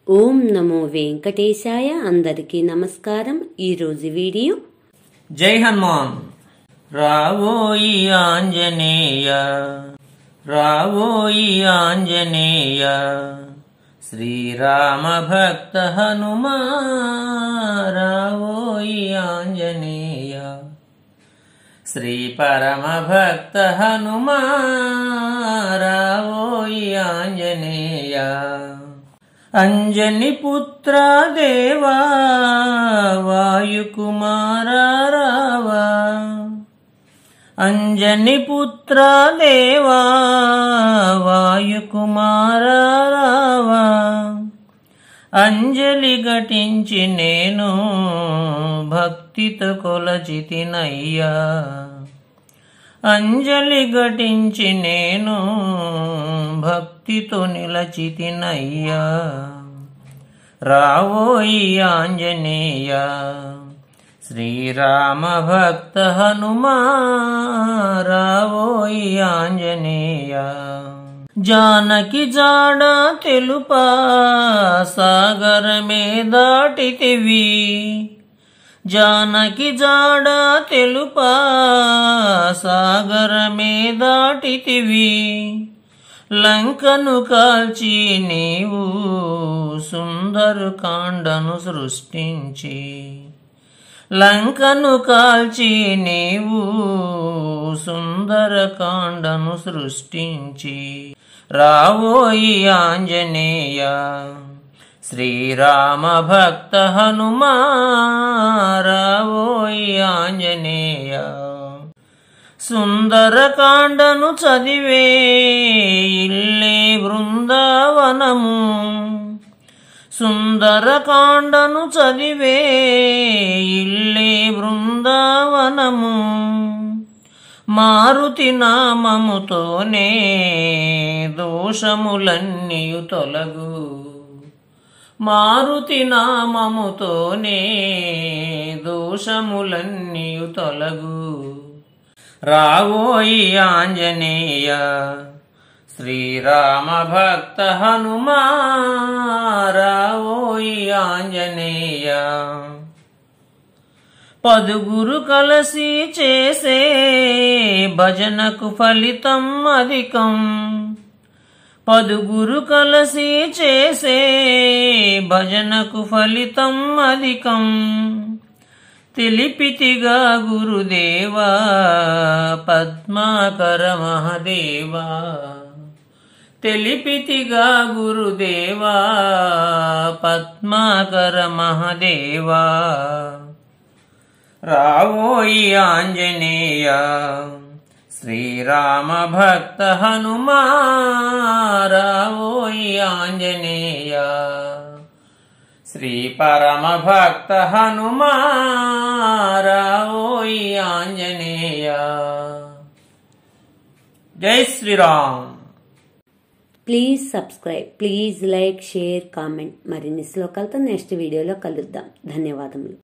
ఓం నమో వెంకటేశాయ. అందరికీ నమస్కారం. ఈ రోజు వీడియో జై హనుమాన్. రావోయి ఆంజనేయ, రావోయి ఆంజనేయ, శ్రీరామ భక్త హనుమా, రావోయి ఆంజనేయ, శ్రీ పరమ భక్త హనుమా, రావోయి ఆంజనేయ. అంజని పుత్ర దేవా, వాయుకుమార రావా, అంజని పుత్ర దేవా, వాయుకుమార రావా. అంజలి ఘటించి నేను భక్తితో కొలచితినయ్యా, అంజలి ఘటించి నేను భక్తితో నిలచితినయ్యా. రావోయి ఆంజనేయ, శ్రీరామ భక్త హనుమా, రావోయి ఆంజనేయ. జానకి జాడ తెలుపా, సాగరమే దాటితివి, జానకి జాడ తెలుపా, సాగరమే దాటితివి. లంకను కాల్చి నీవు సుందరకాండను సృష్టించి, లంకను కాల్చి నీవు సుందరకాండను సృష్టించి. రావోయి ఆంజనేయ, శ్రీరామ భక్త హనుమా, రావోయి ఆంజనేయ. సుందరకాండను చదివే ఇల్లే బృందావనము, సుందరకాండను చదివే ఇల్లే బృందావనము. మారుతి నామముతోనే దోషములన్నీయు తొలగు, మారుతి నామముతోనే దోషములన్నీయు తొలగు. రావోయి ఆంజనేయ, శ్రీరామ భక్త హనుమా, రావోయి ఆంజనేయ. పదుగురు కలసి చేసే భజనకు ఫలితం అధికం, పదుగురు కలసి చేసే భజనకు ఫలితం అధికం. తెలిపితిగా గురుదేవా, పద్మాకర మహదేవా, తెలిపితిగా గురుదేవా, పద్మాకర మహదేవా. రావోయి ఆంజనేయ, శ్రీరామ భక్త హనుమా, రావోయి ఆంజనేయ, శ్రీ పరమ భక్త హనుమా, రావోయి ఆంజనేయ. జై Shri Ram. Please subscribe, please like, share, comment. మరిన్ని శ్లోకాలతో నెక్స్ట్ వీడియోలో కలుద్దాం. ధన్యవాదములు.